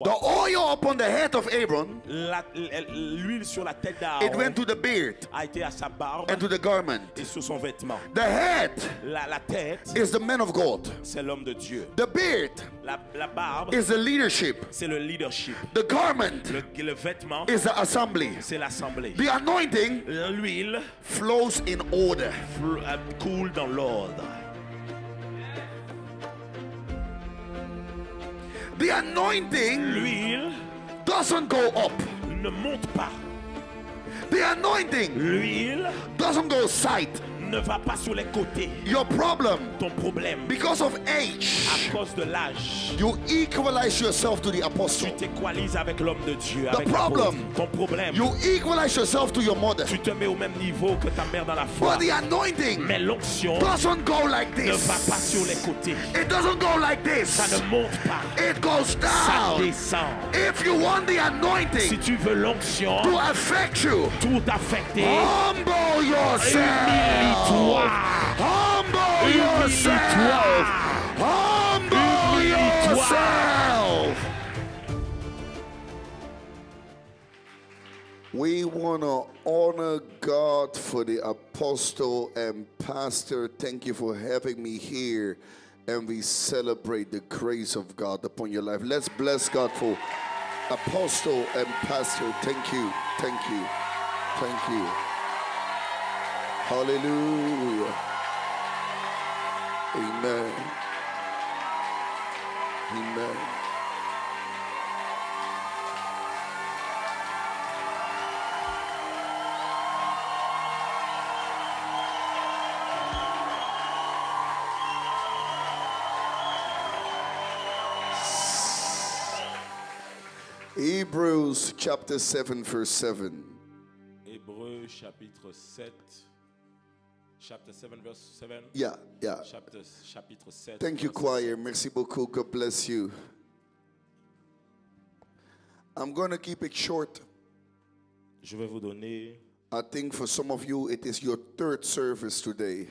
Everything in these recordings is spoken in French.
The oil upon the head of Aaron, L'huile sur la tête it d'Aaron went to the beard a été à sa barbe and to the garment. et sur son vêtement. The head La tête, is the man of God. c'est l'homme de Dieu. The beard La barbe, is the leadership. c'est le leadership. The garment Le vêtement, is the assembly. c'est l'assemblée. The anointing L'huile flows in order. coule dans l'ordre. The anointing L'huile doesn't go up. ne monte pas. The anointing L'huile doesn't go side. ne va pas sur les côtés. Your problem, Ton problème, because of age, à cause de l'âge, you equalize yourself to the apostle. tu t'équalises avec l'homme de Dieu. The Avec problem, l'apôtre. Ton problème, you equalize yourself to your mother. tu te mets au même niveau que ta mère dans la foi. But the anointing Mais l'onction doesn't go like ne va pas this. sur les côtés. It doesn't go like Ça this. ne monte pas. It goes Ça down. descend. If you want the Si anointing tu veux l'onction, to affect you, tout affecté, humble yourself. humilie-toi. Humble Humilie-toi. yourself. Humble Humilie-toi. yourself. We want to honor God for the apostle and pastor. Thank you for having me here. And we celebrate the grace of God upon your life. Let's bless God for apostle and pastor. Thank you. Thank you. Thank you. Hallelujah. Amen. Amen. Hebrews chapter 7 verse 7. Hébreux chapitre 7. Chapter 7 verse 7. Yeah. Chapitre 7. Thank you, verset choir. 7. Merci beaucoup. God bless you. I'm going to keep it short. Je vais vous donner. I think for some of you, it is your third service today.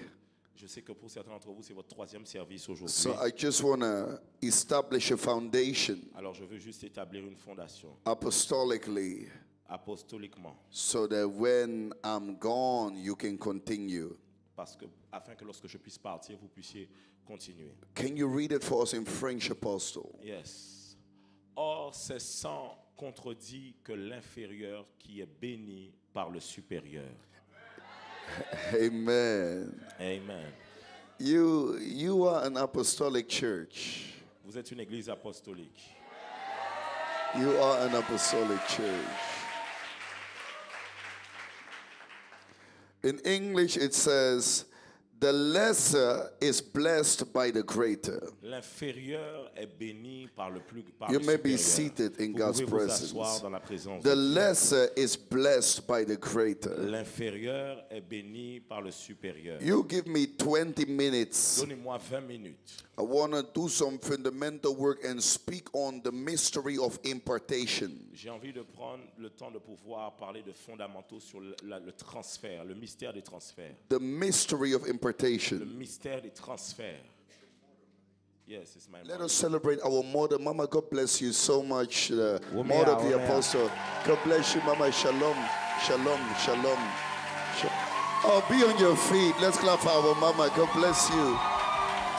Je sais que pour certains d'entre vous, c'est votre troisième service aujourd'hui. So I just want to establish a foundation Alors je veux juste établir une fondation apostolically apostoliquement, so that when I'm gone, you can continue. parce que afin que lorsque je puisse partir, vous puissiez continuer. Can you read it for us in French, Apostle? Yes. Or, c'est sans contredit que l'inférieur qui est béni par le supérieur. Amen. Amen. You are an apostolic church. Vous êtes une église apostolique. You are an apostolic church. In English, it says, the lesser is blessed by the greater. L'inférieur est béni par le plus par You le may be supérieur. seated in Vous God's pouvez vous asseoir presence. dans la présence The de Dieu. lesser is blessed by the greater. L'inférieur est béni par le supérieur. You give me 20 minutes. Donnez-moi 20 minutes. I want to do some fundamental work and speak on the mystery of impartation. J'ai envie de prendre le temps de pouvoir parler de fondamentaux sur le transfert, le mystère des transferts. The mystery of Le impartation. mystère des transferts. Yes, it's my Let mother. us celebrate our mother. Mama, God bless you so much. Women Mother are of the women. apostle. God bless you, Mama. Shalom. Shalom. Shalom. Oh, be on your feet. Let's clap for our Mama. God bless you.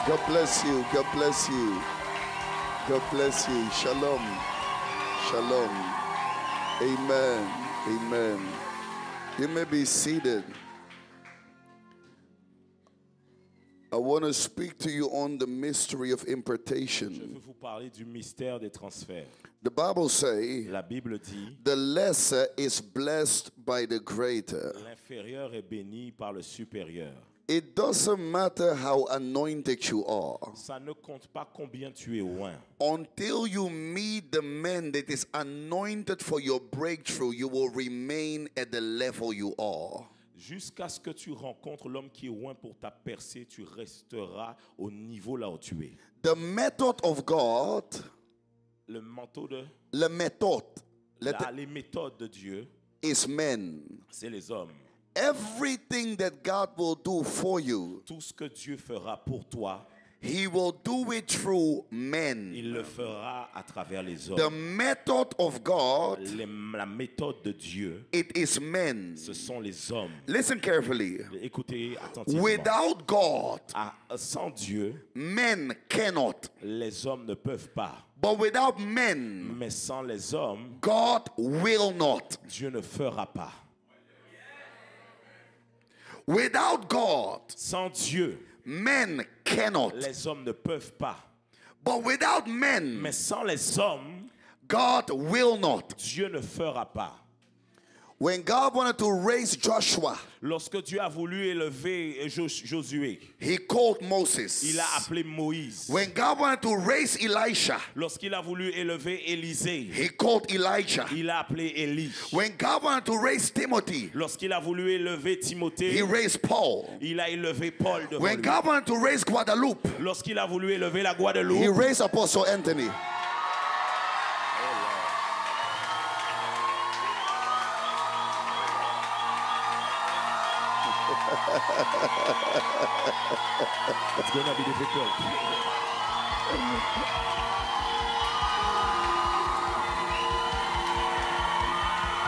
God bless you. God bless you. God bless you. Shalom. Shalom. Amen. Amen. You may be seated. I want to speak to you on the mystery of Je impartation. veux vous parler du mystère des transferts. The Bible says La Bible dit, the lesser is blessed by the greater. l'inférieur est béni par le supérieur. It doesn't matter how anointed you are. Ça ne compte pas combien tu es loin. Until you meet the man that is anointed for your breakthrough, you will remain at the level you are. Jusqu'à ce que tu rencontres l'homme qui est loin pour ta percée, tu resteras au niveau là où tu es. The method of God, Le manteau de the method, les méthodes de Dieu, is men. c'est les hommes. Everything that God will do for you Tout ce que Dieu fera pour toi, He will do it through men. Il le fera à travers les The hommes. method of God, La méthode de Dieu, it is men. ce sont les hommes. Listen carefully. Écoutez attentivement. Without God, Sans Dieu, men cannot. les hommes ne peuvent pas. But without men, Mais sans les hommes, God will not. Dieu ne fera pas. Without God, Sans Dieu, men cannot. les hommes ne peuvent pas. But without men, Mais sans les hommes, God will not. Dieu ne fera pas. When God wanted to raise Joshua, Lorsque Dieu a voulu élever Josué, he called Moses. il a appelé Moïse. When God wanted to raise Elisha, Lorsqu'il a voulu élever Élisée, he called Elijah. il a appelé Élie. When God wanted to raise Timothy, Lorsqu'il a voulu élever he Timothée, raised Paul. il a élevé Paul devant When lui. God wanted to raise Guadalupe, Lorsqu'il a voulu élever la he Guadeloupe, raised Apostle Anthony. it's gonna be difficult.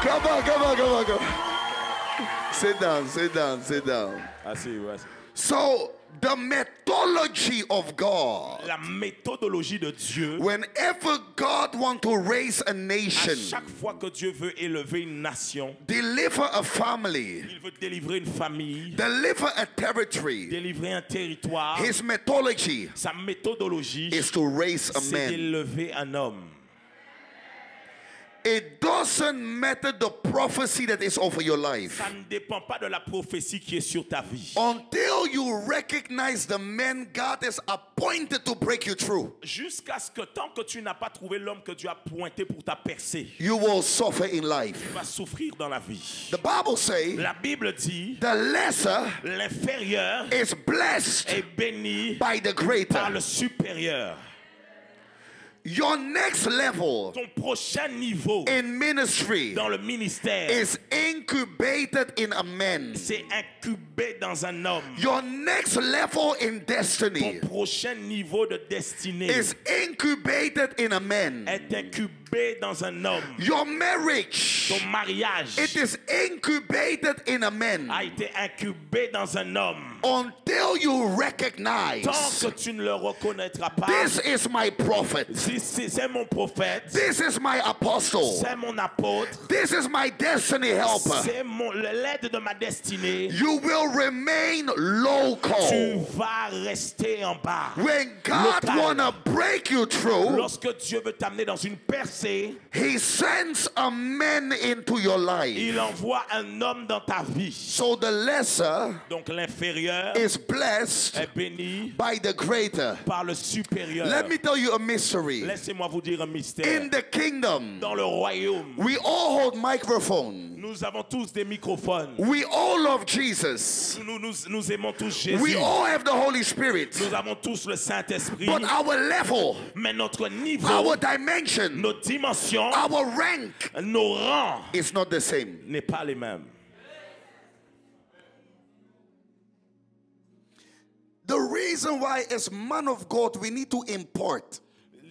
Come on. Sit down. Assez. So, the methodology of God, La méthodologie de Dieu, whenever God wants to raise a à nation, chaque fois que Dieu veut élever une nation, deliver a family, il veut délivrer une famille, deliver a territory, délivrer un territoire, his methodology sa méthodologie, is to raise a c'est man. d'élever un homme. It doesn't matter the prophecy that is over your life. Ça ne dépend pas de la prophétie qui est sur ta vie. Until you recognize the man God has appointed to break you through, Jusqu'à ce que tant que tu n'as pas trouvé l'homme que Dieu a pointé pour ta percée, you will suffer in tu life. vas souffrir dans la vie. The Bible says La Bible dit, the lesser l'inférieur is blessed est béni by the par greater. le supérieur. Your next level Ton prochain niveau in ministry dans le ministère, is incubated in a man. c'est incubé dans un homme. Your next level in Ton destiny prochain niveau de destinée is incubated in a man. est incubé dans un homme. Your marriage, Ton mariage it is incubated in a man. a été incubé dans un homme. Until you Tant recognize, que tu ne le reconnaîtras pas, this is my prophet, c'est mon prophète, this is my apostle, c'est mon apôtre, this is my destiny helper, c'est l'aide de ma destinée, you will remain tu local. vas rester en bas. When God Local. wanna break you through, Lorsque Dieu veut t'amener dans une percée, he sends a man into your life. il envoie un homme dans ta vie. So the lesser Donc l'inférieur is blessed est béni by the greater. par le supérieur. Let me tell you a mystery. Laissez-moi vous dire un mystère. In the kingdom, Dans le royaume, we all hold microphone. nous avons tous des microphones. We all love Jesus. Nous aimons tous Jésus. We all have the Holy Spirit. Nous avons tous le Saint-Esprit. But our level, Mais notre niveau, our dimension, nos dimensions, our rank nos rangs is not the same. n'est pas les mêmes. The reason why, as man of God, we need to import.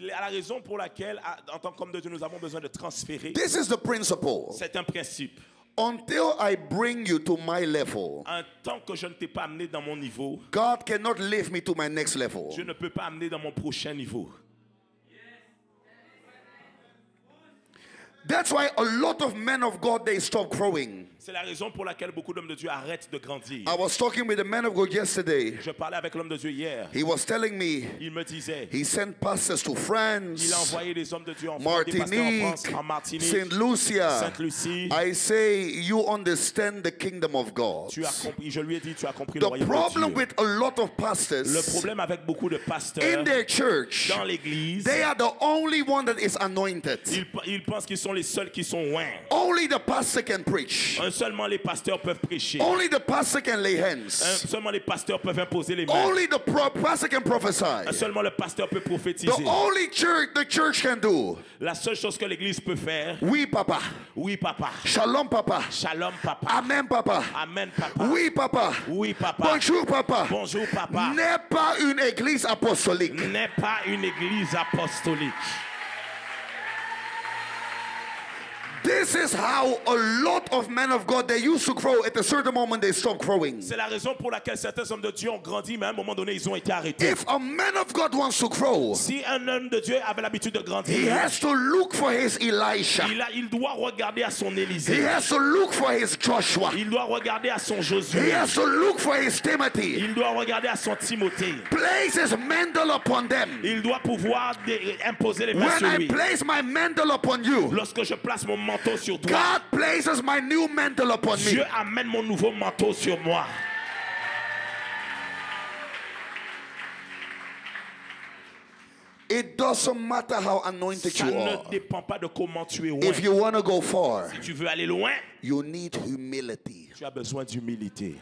La raison pour laquelle, en tant qu'homme de Dieu, nous avons besoin de transférer, This is the principle. c'est un principe. Until I bring you to my level, En tant que je ne t'ai pas amené dans mon niveau, God cannot lift me to my next level. je ne peux pas amener dans mon prochain niveau. That's why a lot of men of God, they stop growing. C'est la raison pour laquelle beaucoup d'hommes de Dieu arrêtent de grandir. I was talking with a man of God yesterday. Je parlais avec l'homme de Dieu hier. He was telling me Il me disait, he sent pastors to il a France, envoyé des hommes de Dieu en France, des pasteurs en Martinique, France, en Martinique, Saint Lucia. Sainte-Lucie. I say, you understand the kingdom of God. Tu as compris, je lui ai dit, tu as compris le The royaume problem de Dieu. with a lot of Le pastors problème avec beaucoup de pasteurs in their church, dans l'église, they are the only one that is anointed. ils pensent qu'ils sont les seuls qui sont loin. Only the pastor can preach. Seulement les pasteurs peuvent prêcher. Only the pastor can lay hands. Seulement les pasteurs peuvent imposer les mains. Only the pastor can prophesy. Seulement le pasteur peut prophétiser. The only church the church can do. La seule chose que l'église peut faire. Oui, papa. Oui, papa. Shalom, papa. Shalom, papa. Amen, papa. Amen, papa. Oui, papa. Oui, papa. Bonjour, papa. Bonjour, papa. N'est pas une église apostolique. N'est pas une église apostolique. This is how a lot of men of God, they used to grow. At a certain moment, they stopped growing. C'est la raison pour laquelle certains hommes de Dieu ont grandi, mais à un moment donné, ils ont été arrêtés. If a man of God wants to grow, Si un homme de Dieu avait l'habitude de grandir, he has to look for his Elisha. il doit regarder à son He Élisée. has to look for his Joshua. Il doit regarder à son He Josué. has to look for his Timothy. Il doit regarder à son Timothée. Place his mantle upon them. Il doit pouvoir imposer les mains When sur I lui. place my mantle upon you, Lorsque je place mon manteau sur toi, God places my new mantle upon me. Dieu amène mon nouveau manteau sur moi. It doesn't matter how anointed Ça you ne are. dépend pas de comment tu es loin. If you want to go far, Si tu veux aller loin, you need humility. tu as besoin d'humilité.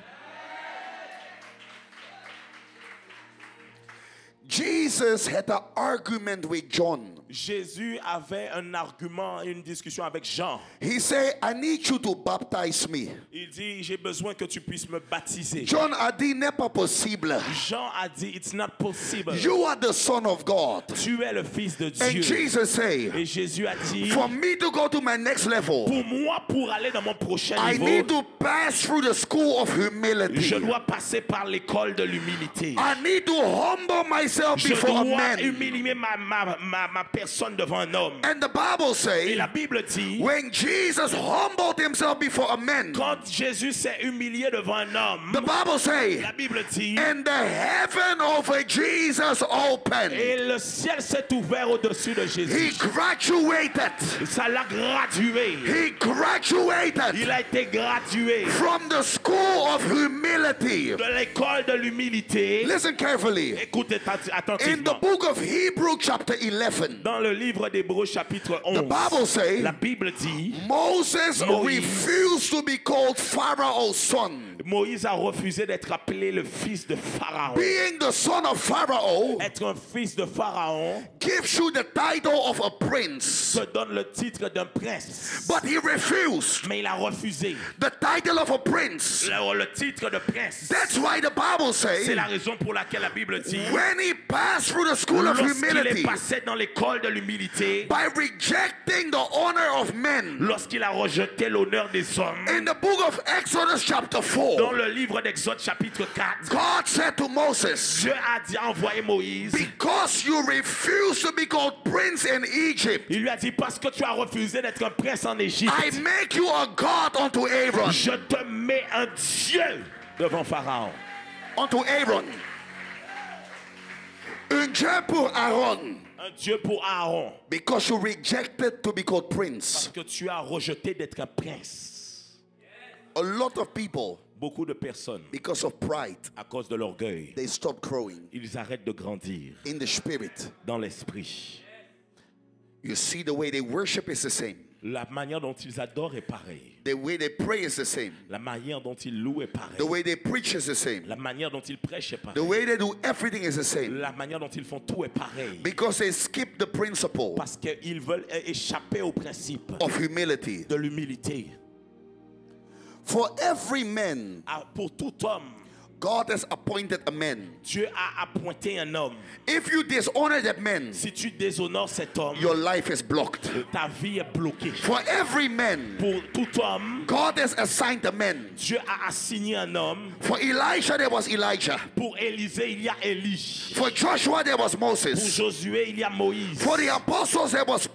Jesus had an argument with John. Jésus avait un argument, une discussion avec Jean. He said, I need you to baptize me. Il dit, j'ai besoin que tu puisses me baptiser. John a dit, n'est pas possible. Jean a dit, it's not possible. You are the son of God. Tu es le fils de And Dieu. Jesus said, Et Jésus a dit, for me to go to my next level, pour moi, pour aller dans mon prochain I niveau, need to pass through the school of humility. je dois passer par l'école de l'humilité. I need to humble myself Je before a dois man. humilier ma personne devant un homme. And the Bible Et says, la Bible dit, when Jesus humbled himself before a man, quand Jésus s'est humilié devant un homme, the Bible says, la Bible dit, and the heaven over Jesus opened. et le ciel s'est ouvert au-dessus de He Jésus. graduated. Ça l'a gradué. He graduated Il a été gradué from the school of humility. de l'école de l'humilité. Listen carefully. Écoute In the attentivement. book of Hebrew chapter 11, Dans le livre d'Hébreux chapitre the Bible 11, says, la Bible dit, Moses Moïse. refused to be called Pharaoh's son. Moïse a refusé d'être appelé le fils de Pharaon. Being the son of Pharaoh Être un fils de Pharaon gives you the title of a prince. se donne le titre d'un prince. But he refused Mais il a refusé the title of a prince. le titre de prince. That's why the Bible C'est says, la raison pour laquelle la Bible dit, when he passed through the school of lorsqu'il est humility, passé dans l'école de l'humilité, by rejecting the honor of men, lorsqu'il a rejeté l'honneur des hommes, in the book of Exodus chapter 4, dans le livre d'Exode chapitre 4, God said to Moses, Dieu a dit, envoyé Moïse. because you refuse to be called prince in Egypt, Il lui a dit, parce que tu as refusé d'être un prince en Égypte, I make you a god unto Aaron. je te mets un Dieu devant Pharaon. Unto Aaron. Un Dieu pour Aaron. Un Dieu pour Aaron. Because you rejected to be called prince. Parce que tu as rejeté d'être un prince. A lot of people, Beaucoup de personnes, because of pride, à cause de l'orgueil, they stop growing ils arrêtent de grandir in the spirit. dans l'esprit. You see, the way they worship is the same. La manière dont ils adorent est pareille. The way they pray is the same. La manière dont ils louent est pareille. The way they preach is the same. La manière dont ils prêchent est The pareille. way they do everything is the same. La manière dont ils font tout est pareil. Because they skip the principle Parce qu'ils veulent échapper au principe of humility. de l'humilité. For every man, Pour tout homme, God has appointed a man. Dieu a appointé un homme. If you dishonor that man, Si tu déshonores cet homme, your life is blocked. ta vie est bloquée. For every man, Pour tout homme, God has assigned a man. Dieu a assigné un homme. For Elisha, there was Elijah. Pour Élisée, il y a Élie. For Joshua, there was Pour Moses. Josué, il y a Moïse. For the apostles, there was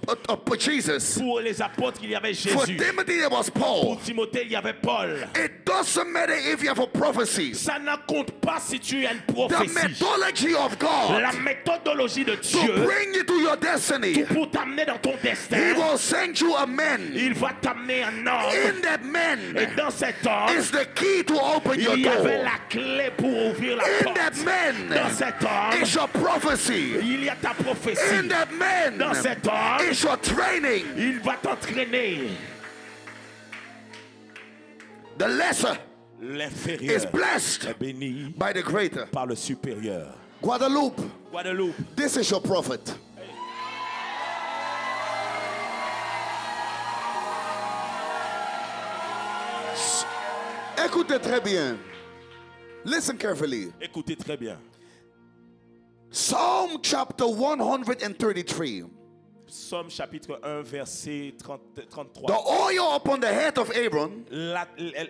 Jesus. Pour les apôtres, il y avait For Jésus. Timothy, there was Pour Paul. Timothée, il y avait Paul. It doesn't matter if you have a prophecy. Ça ne compte pas si tu as une The prophétie. methodology of God La méthodologie de to Dieu bring you to your destiny. pour t'amener dans ton He destin, will send you a man. il va t'amener un homme. In that Et man dans cet homme, is the key to open your il y avait door. la clé pour ouvrir la In porte. that man Dans cet homme, is your prophecy. il y a ta prophétie. In that man Dans cet homme, is your training. il va t'entraîner. The lesser l'inférieur is blessed est béni by the greater. par le supérieur. Guadeloupe, Guadeloupe, this is your prophet. Écoutez très bien. Listen carefully. écoutez très bien. Psalm chapter 133. Psaume chapitre 1, verset 33. The oil upon the head of Aaron,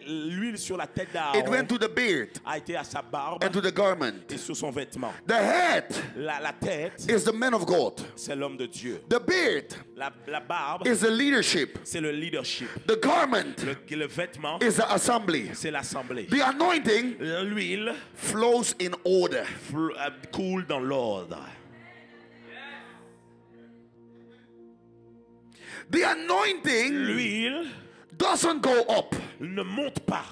L'huile sur la tête it went d'Aaron to the beard a été à sa barbe and to the garment. et sur son vêtement. The head La tête, is the man of God. c'est l'homme de Dieu. The beard La barbe, is the leadership. c'est le leadership. The garment Le vêtement, is the assembly. c'est l'assemblée. The anointing L'huile flows in order. coule dans l'ordre. The anointing L'huile doesn't go up. ne monte pas.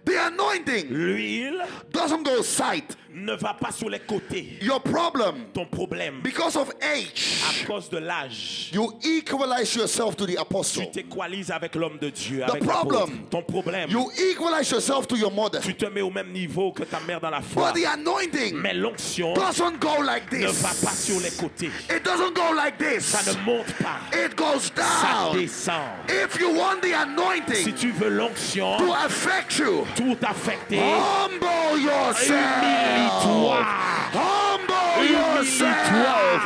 The anointing L'huile doesn't go side. ne va pas sur les côtés. Your problem, Ton problème, because of age, à cause de l'âge, you equalize yourself to the tu apostle. t'équalises avec l'homme de Dieu. The Avec problem, l'apôtre. Ton problème, you equalize yourself to your mother. tu te mets au même niveau que ta mère dans la foi. But the anointing Mais l'onction doesn't go like ne va pas sur les this. côtés. It doesn't go like Ça this. ne monte pas. It goes Ça down. descend. If you want the Si anointing tu veux l'onction, to affect you, tout affecté, humble yourself. humilie-toi. Humble Humilie-toi. yourself.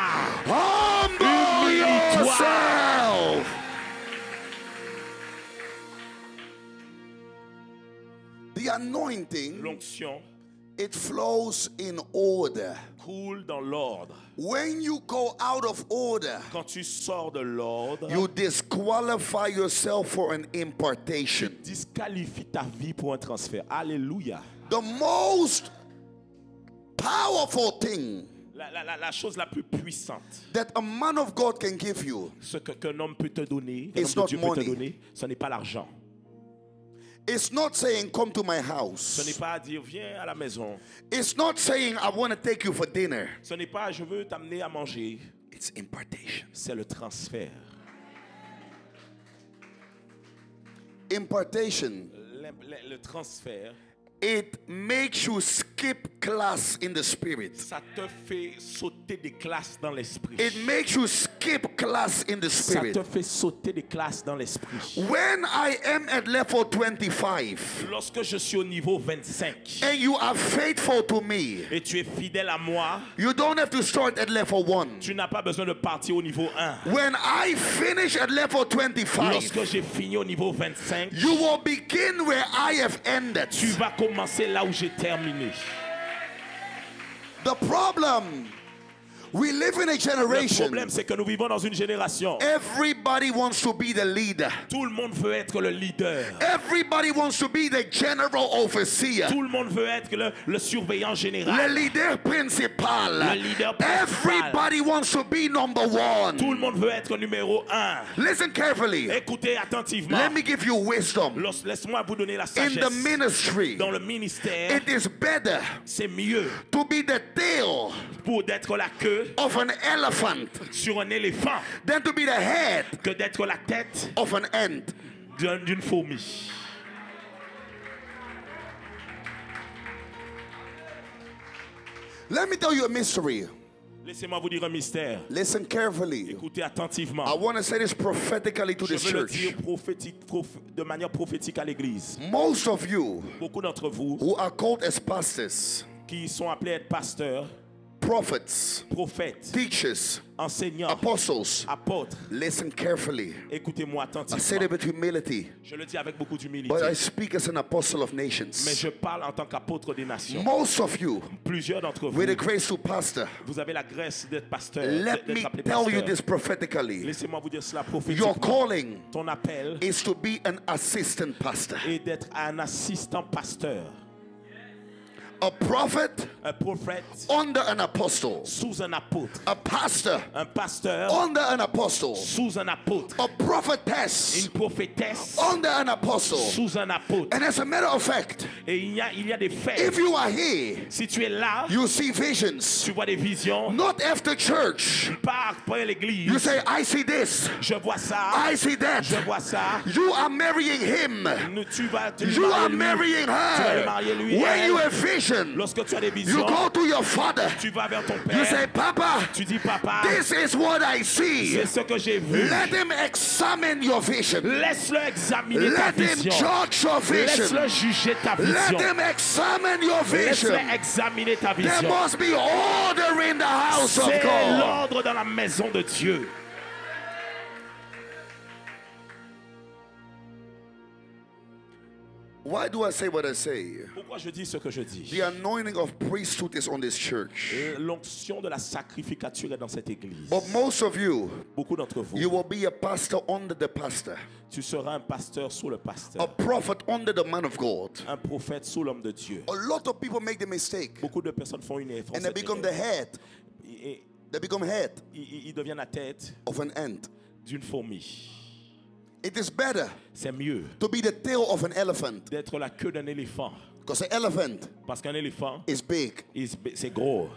Humble Humilie-toi. yourself. The anointing, L'onction it flows in order. coule dans l'ordre. When you go out of order, Quand tu sors de l'ordre, you disqualify yourself for an impartation. disqualifie ta vie pour un transfert. Alléluia. The most powerful thing La chose la plus puissante, that a man of God can give you, ce qu'un homme peut te donner, It's qu'un not homme de Dieu peut te money. donner, ce n'est pas l'argent. it's not saying come to my Ce n'est house. pas dire viens à la maison. It's not saying I want to take you for dinner. Ce n'est pas je veux t'amener à manger. It's impartation. C'est le transfert. Impartation, Le transfert, it makes you skip class in the spirit. ça te fait sauter des classes dans l'esprit. It makes you skip class in the Ça spirit. te fait sauter des classes dans l'esprit. When I am at level 25 Lorsque je suis au niveau 25 and you are faithful to me, et tu es fidèle à moi, you don't have to start at level 1. tu n'as pas besoin de partir au niveau 1. When I finish at level 25, Lorsque j'ai fini au niveau 25, you will begin where I have ended. tu vas commencer là où j'ai terminé. The problem, we live in a Le generation. problème, c'est que nous vivons dans une génération. Everybody wants to be the leader. Tout le monde veut être le leader. Everybody wants to be the general overseer. Tout le monde veut être le surveillant Le général. leader principal. Le leader principal. Everybody wants to be number Tout le one. monde veut être numéro 1. Listen carefully. Écoutez attentivement. Let me give you wisdom. Laisse-moi vous donner la In the sagesse. ministry, Dans le ministère, it is better c'est mieux to be the tail pour d'être la queue of an elephant sur un éléphant than to be the head que d'être la tête of an ant. d'une fourmi. Let me tell you a mystery. Laissez-moi vous dire un mystère. Listen carefully. Écoutez attentivement. I want to say this prophetically to Je this veux le church. dire de manière prophétique à l'église. Most of you Beaucoup d'entre vous who are called as pastors, qui sont appelés à être pasteurs, prophets, prophètes, teachers, enseignants, apostles, apôtres, listen carefully. écoutez-moi I say it attentivement. with humility, Je le dis avec beaucoup d'humilité. but I speak as an apostle of Mais nations. je parle en tant qu'apôtre des nations. Most of you, Plusieurs d'entre vous, with the grace to pastor, vous avez la grâce d'être pasteur. let me d'être appelé tell you pasteur. this prophetically. Laissez-moi vous dire cela Your prophétiquement. calling Ton appel is to be an assistant pastor. est d'être un assistant pasteur. a prophet un prophète under an apostle, sous un apôtre, a pastor un pasteur under an apostle, sous un apôtre, a prophetess une prophétesse under an apostle. sous un apôtre. And as a matter of fact, Et il y a des faits. if you are here, Si tu es là, you see visions. tu vois des visions. Not after church. Pas après l'église. You say, I see this, Je vois ça. I see that. Je vois ça. You are marrying him. Tu vas You are marrying Tu vas le her. marier lui. When Elle. you have vision, Lorsque tu as des you visions, go to your father. tu vas vers ton You say, père. Papa, Tu dis, papa, this is what I see. c'est ce que j'ai vu. Let him examine your vision. Laisse-le examiner ta Let him vision. judge your vision. Laisse-le juger ta Let vision. him examine your vision. Laisse-le examiner ta There vision. must be order in the house of C'est God. l'ordre dans la maison de Dieu. Why do I say what I say? Pourquoi je dis ce que je dis? The anointing of priesthood is on this church. L'onction de la sacrificature est dans cette église. But most of you, Beaucoup d'entre vous, you will be a pastor under the pastor, tu seras un pasteur sous le a pasteur, prophet under the man of God. un prophète sous l'homme de Dieu. A lot of people make the mistake Beaucoup de personnes font une erreur. and they become the head. Et They become head ils deviennent la tête of an ant. d'une fourmi. It is better C'est mieux to be the tail of an elephant d'être la queue d'un éléphant. because an elephant Parce qu'un éléphant, is big. c'est gros.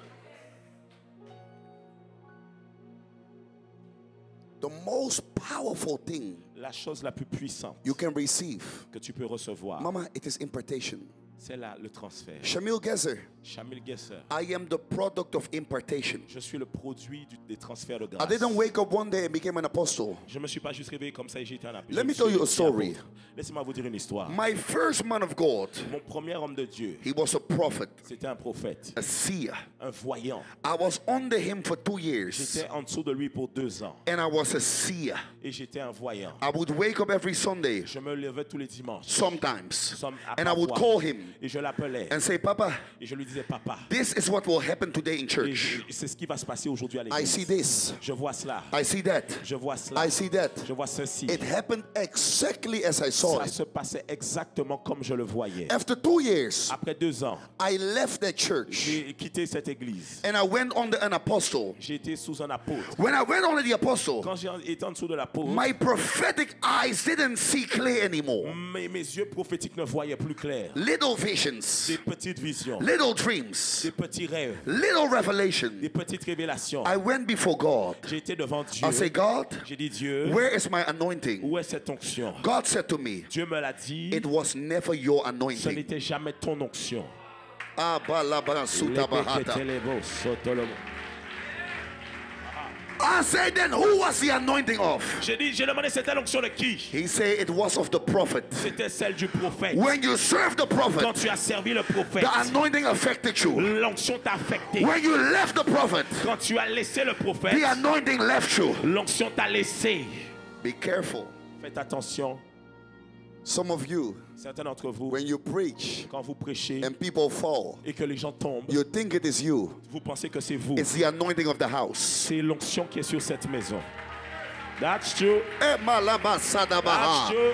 The most powerful thing La chose la plus puissante you can receive, que tu peux recevoir, Mama, it is impartation. c'est le transfert. Shamil Gezer, Shamil Gesser, I am the product of impartation. je suis le produit des transferts de I grâce. didn't wake up one day and became an apostle. Je ne me suis pas juste réveillé comme ça et j'ai été un apôtre. Let me tell you a story. Laissez-moi vous dire une histoire. My first man of God, Mon premier homme de Dieu, he was a prophet, c'était un prophète, a seer. un voyant. I was under him for 2 years J'étais en dessous de lui pour 2 ans and I was a seer. et j'étais un voyant. I would wake up every Sunday, Je me levais tous les dimanches sometimes, à and I would parfois, call him et je l'appelais and say, Papa, et je lui disais, papa, this is what will happen today in et church. c'est ce qui va se passer aujourd'hui à I see l'église. this. Je vois cela, I see that. je vois cela, I see that. je vois ceci. It happened exactly as I saw Ça it. se passait exactement comme je le voyais. After 2 years, Après 2 ans, I left that church j'ai quitté cette église. and I went under an apostle. J'ai été sous un apôtre. When I went under the apostle, Quand j'ai été en dessous de l'apôtre, my prophetic eyes didn't see clear anymore. mes yeux prophétiques ne voyaient plus clair. Little visions, Des petites visions, little dreams, des petits rêves, little revelation. des petites révélations. I went before God. J'ai été devant Dieu. I say, God, J'ai dit, Dieu, where is my anointing? où est cette onction? God said to me, Dieu me l'a dit, it was never your ce anointing. n'était jamais ton onction. Ah, ba, la, ba, su, ta, ba, ha, ta. I said, then who was the anointing of? J'ai demandé c'était l'onction de qui? He said it was of the prophet. C'était celle du prophète. When you serve the Quand prophet, tu as servi le prophète, the anointing affected you. l'onction t'a affecté. When you left the prophet, Quand tu as laissé le prophète, the anointing left you. l'onction t'a laissé. Be careful. Faites attention. Some of you, Certains d'entre vous, when you preach quand vous prêchez and people fall, et que les gens tombent, you think it is you. vous pensez que c'est vous. It's the anointing of the house. C'est l'onction qui est sur cette maison. That's true. Eh, ma, la, ba, sa, da, ba, That's ha. true.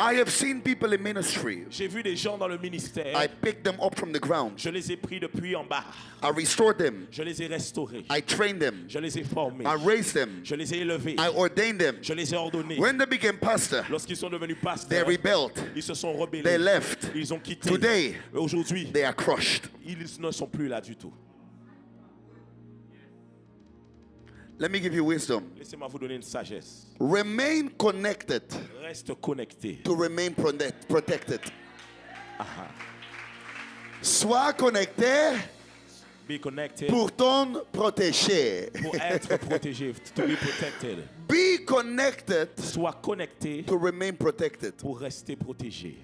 I have seen people in ministry. J'ai vu des gens dans le ministère. I picked them up from the ground. Je les ai pris depuis en bas. I restored them. Je les ai restaurés. I trained them. Je les ai formés. I raised them. Je les ai élevés. I ordained them. Je les ai ordonnés. When they became pastor, Lorsqu'ils sont devenus they pasteurs, rebelled. ils se sont rebellés. They left. Ils ont quitté. Today, Aujourd'hui, they are crushed. ils ne sont plus là du tout. Let me give you wisdom. Laissez-moi vous donner une sagesse. Remain connected Reste connecté. to remain protected. Sois connecté Be connected pour ton protégé. pour être protégé. To be protected. Be connected Sois connecté to remain protected. pour rester protégé.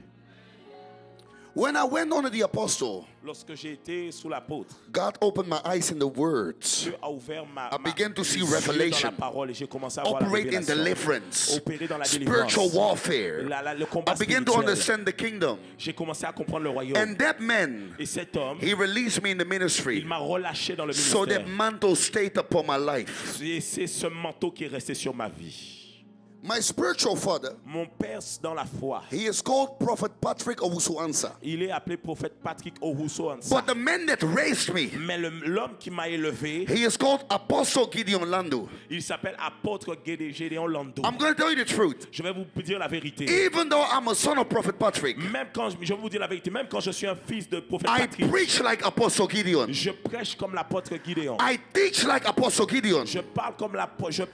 When I went under the apostle, Lorsque j'ai été sous l'apôtre, God opened my eyes in the words. Dieu a ouvert I began to see mes yeux revelation. dans la parole et j'ai commencé à voir la Operate in révélation. deliverance, Opérer dans la spiritual délivrance. warfare. Le combat I began to spirituel. understand the kingdom. J'ai commencé à comprendre le royaume. And that man, Et cet homme, he released me in the il ministry. m'a relâché dans le So ministère. that mantle stayed upon my life. Et c'est ce manteau qui est resté sur ma vie. My spiritual father, mon père dans la foi, he is called Prophet Patrick Owusu-Ansah. il est appelé prophète Patrick Owusu-Ansah. But the man that raised me, Mais l'homme qui m'a élevé, he is called Apostle Gideon Lando. il s'appelle apôtre Gédéon Lando. I'm going to tell you the truth. Je vais vous dire la vérité. Even though I'm a son of Prophet Patrick, Même quand je vais vous dire la vérité, même quand je suis un fils de prophète I Patrick, preach like Apostle Gideon. je prêche comme l'apôtre Gideon. I teach like Apostle Gideon. Je parle comme l'apôtre.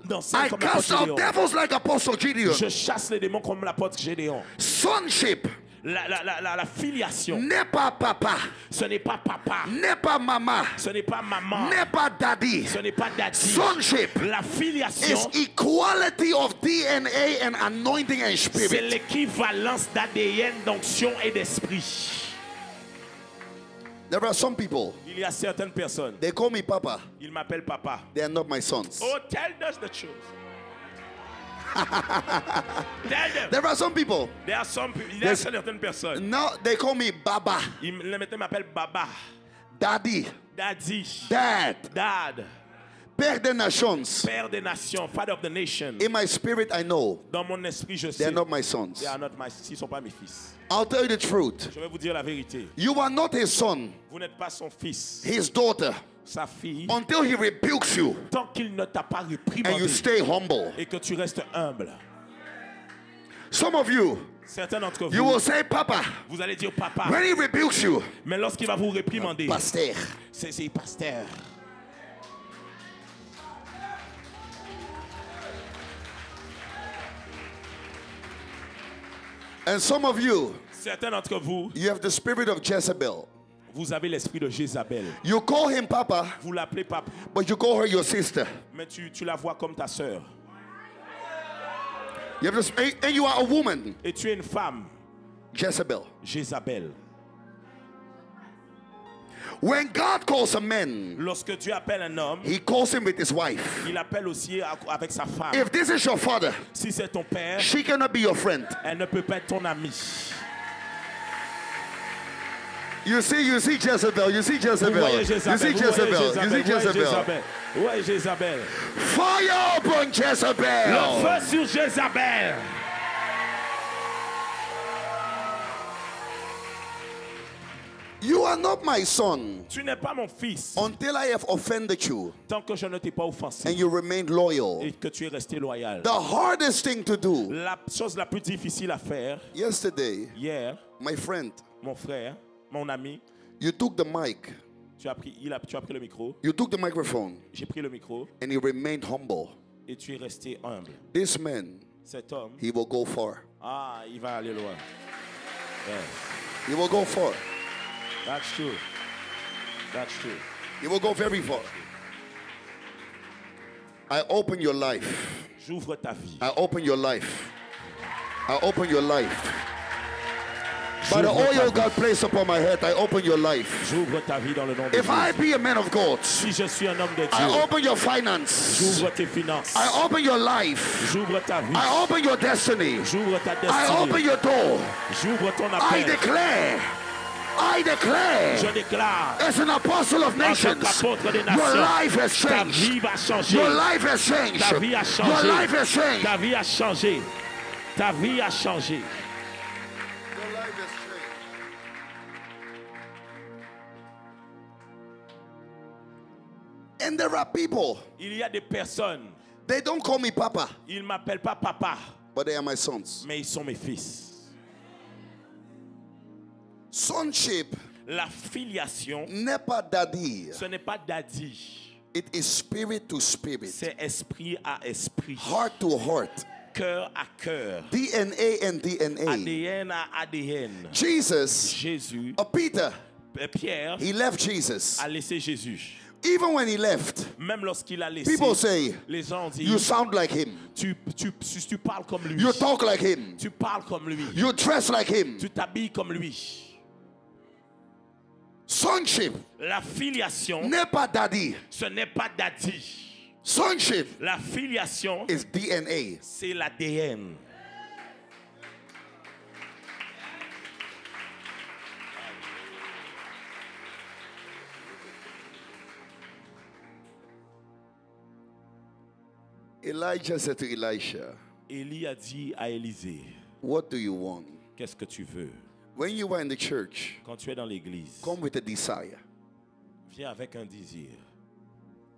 I cast out devils like Apostle Gideon. Je chasse les démons comme l'apôtre Gédéon. Sonship La filiation, n'est pas papa, ce n'est pas papa, n'est pas maman, ce n'est pas maman, n'est pas daddy. ce n'est pas daddy. Sonship La filiation, is equality of DNA and anointing and c'est spirit. l'équivalence d'ADN, d'onction et d'esprit. There are some people, Il y a certaines personnes, they call me papa. ils m'appellent papa. They are not my sons. Oh, tell us the truth. Tell them. There are some people, Il y a certaines personnes. now they call me baba, Maintenant, m'appellent baba, daddy, daddy, dad, dad, père des nations. père des nations, father of the nation. In my spirit, I know Dans mon esprit, je they sais. are not my sons. They are not my, ils ne sont pas mes fils. I'll tell you the truth. Je vais vous dire la vérité. You are not his son, Vous n'êtes pas son fils, his daughter, sa fille, until he rebukes you tant qu'il ne t'a pas and you réprimandé stay humble. et que tu restes humble. Some of you, Certains d'entre you vous, will say, Papa, vous allez dire papa, when he rebukes you, mais lorsqu'il va vous réprimander, pasteur. c'est pasteur. And some of you, Certains d'entre vous, you have the spirit of Jezebel. vous avez l'esprit de Jézabel. You call him Papa, Vous l'appelez papa, but you call her your sister. mais tu la vois comme ta sœur. You have this, and you are a woman, Et tu es une femme, Jezebel. Jézabel. When God calls a man, Lorsque Dieu appelle un homme, he calls him with his wife. il appelle aussi avec sa femme. If this is your father, Si c'est ton père, she cannot be your friend. elle ne peut pas être ton ami. You see Jezebel, you see Jezebel, Vous voyez you Jézabel, see vous voyez Jezebel, you see Jézabel, Jezebel. vous voyez Jézabel. Fire upon Le Jezebel. feu sur Jézabel. You are not my son Tu n'es pas mon fils until I have offended you tant que je ne t'ai pas offensé and you remained loyal. et que tu es resté loyal. The hardest thing to do. La chose la plus difficile à faire, Yesterday, hier, my friend, mon frère, mon ami, you took the mic, tu as pris le micro, you took the microphone, j'ai pris le micro and you remained humble. et tu es resté humble. This man, Cet homme, he will go far. il va aller loin. Yes. He will go far. That's true. That's true. He will go very far. I open your life. J'ouvre ta vie. I open your life. I open your life. By the J'ouvre ta oil vie. God placed upon my head, I open your life. J'ouvre ta vie dans le nom de If I Jésus. be a man of God, Si je suis un homme de I Dieu, open your finance. j'ouvre tes finances. I open your life. J'ouvre ta vie. I open your destiny. J'ouvre ta I open destinée. your door. J'ouvre ton I appel. I declare, Je déclare, as an apostle of en tant nations, qu'apôtre des your nations, life has ta changed. vie va changer. Your life has changed. Ta vie a Your changé. life has changed. Ta vie a changé. Ta vie a changé. Your life has changed. And there are people, Il y a des personnes, they don't call me Papa, ils ne m'appellent pas papa, but they are my sons. mais ils sont mes fils. Sonship La filiation, n'est pas daddy. ce n'est pas daddy. It is spirit to spirit, C'est esprit à esprit, heart to heart, cœur à cœur, DNA and DNA. ADN à ADN. Jesus, Jésus, Peter, Pierre he left Jesus. a laissé Jésus. Even when he left, Même lorsqu'il a laissé, people say, les gens you disent, sound like him. tu parles comme lui. You talk like him. Tu parles comme lui. You dress like him. Tu t'habilles comme lui. Sonship La filiation, n'est pas daddy. ce n'est pas daddy. Sonship La filiation, is DNA. c'est l'ADN. Elijah said to Elisha, Élie a dit à Élisée, what do you want? qu'est-ce que tu veux? When you are in the church, Quand tu es dans l'église, come with a desire. viens avec un désir.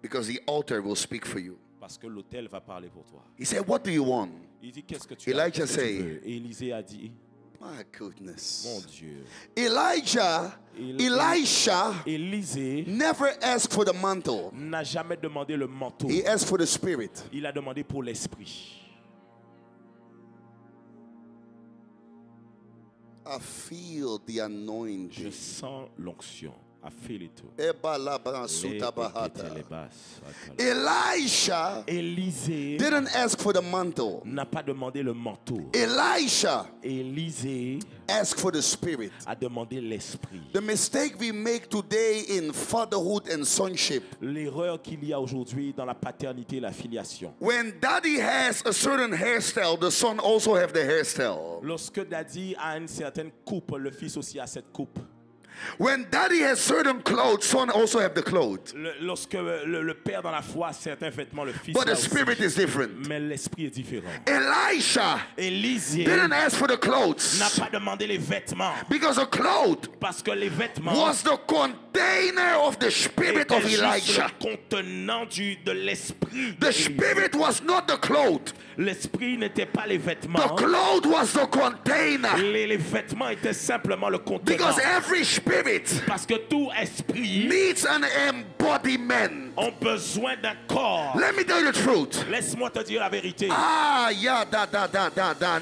Because the altar will speak for you. Parce que l'autel va parler pour toi. He said, what do you want? Il dit, qu'est-ce que tu Elijah qu'est-ce que tu say, veux? Et Élisée a dit, my goodness. mon Dieu. Elisha Élisée never asked for the mantle. n'a jamais demandé le manteau. He asked for the spirit. Il a demandé pour l'esprit. I feel the anointing. Je sens l'onction. I feel it too. Elisha Élisée didn't ask for the mantle. n'a pas demandé le manteau. Elisha Élisée asked for the spirit. a demandé l'esprit. The mistake we make today in fatherhood and sonship. L'erreur qu'il y a aujourd'hui dans la paternité et la filiation. When daddy has a certain hairstyle, the son also have the hairstyle. Lorsque daddy a une certaine coupe, le fils aussi a cette coupe. When daddy has certain clothes, son also have the clothes. Lorsque le père dans la foi a certains vêtements, le fils But l'a the spirit aussi. is different. Mais l'esprit est différent. Elisha Élisée didn't ask for the n'a clothes pas demandé les vêtements because the cloth parce que les vêtements was the container of the spirit étaient of juste Elisha. le contenant de l'esprit. The spirit was not the cloth. L'esprit n'était pas les The vêtements. cloth was the container. Les vêtements étaient simplement le contenant. Because every spirit Parce que tout esprit needs an embodiment. a besoin d'un corps. Let me tell you the truth. Laisse-moi te dire la vérité. Ah, yeah, da.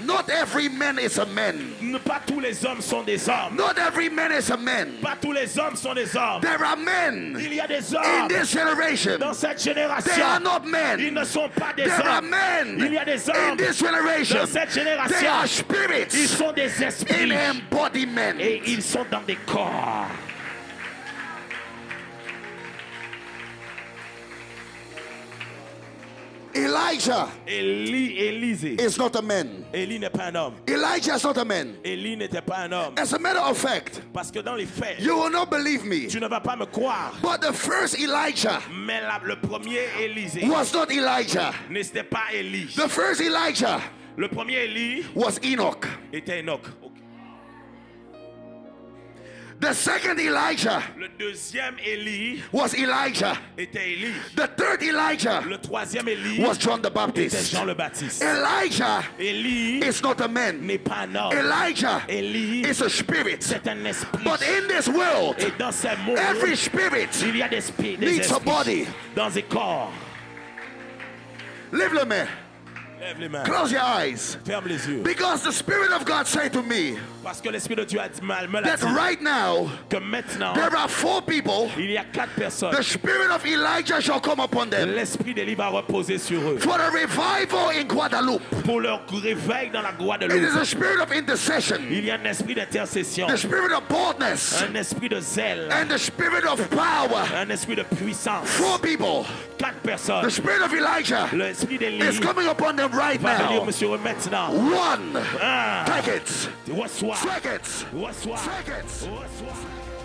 Not every man is a man. Pas tous les hommes sont des hommes. Not every man is a man. Pas tous les hommes sont des hommes. There are men Il y a des in hommes this generation. dans cette They are génération. not men. Ils ne sont pas des There are hommes. men Il y a des in hommes this generation. dans cette They génération. are Ils spirits sont des in esprits embodiment. et ils sont dans des corps. Elijah Élisée. is not a man. Élie n'est pas un homme. Elijah is not a man. Élie n'était pas un homme. As a matter of fact, Parce que dans les faits, you will not believe me, tu ne vas pas me croire. but the first Elijah Mais le premier Élisée was not Elijah. n'était pas Élie. The first Elijah Le premier Élie was Enoch. était Enoch. The second Elijah Le deuxième Élie was Elijah. était Élie. The third Elijah Le troisième Élie was John the était Baptist. Jean le Baptiste. Elijah Élie is not a man. n'est pas un homme. Elijah Élie is a spirit. c'est un esprit. But in this world, Et dans ces mondes, every spirit il y a des esprits needs a body. dans des corps. Live le main. Lève les mains. Close your eyes. Ferme les yeux. Because the Spirit of God said to me Parce que l'Esprit de Dieu me l'a that dit right now que maintenant, there are 4 people. il y a 4 personnes. The Spirit of Elijah shall come upon them L'Esprit d'Élie va reposer sur eux. for a revival in Guadeloupe. Pour leur réveil dans la It is Guadeloupe. a spirit of intercession, Il y a un esprit d'intercession. the spirit of boldness, Un esprit de zèle. and the spirit of power. Un esprit de puissance. 4 people. 4 The personnes. Spirit of Elijah L'Esprit d'Élie is coming upon them right va venir now. sur eux maintenant. 1. Ah. Take it. Reçois. Take it. Reçois. Take it. Reçois.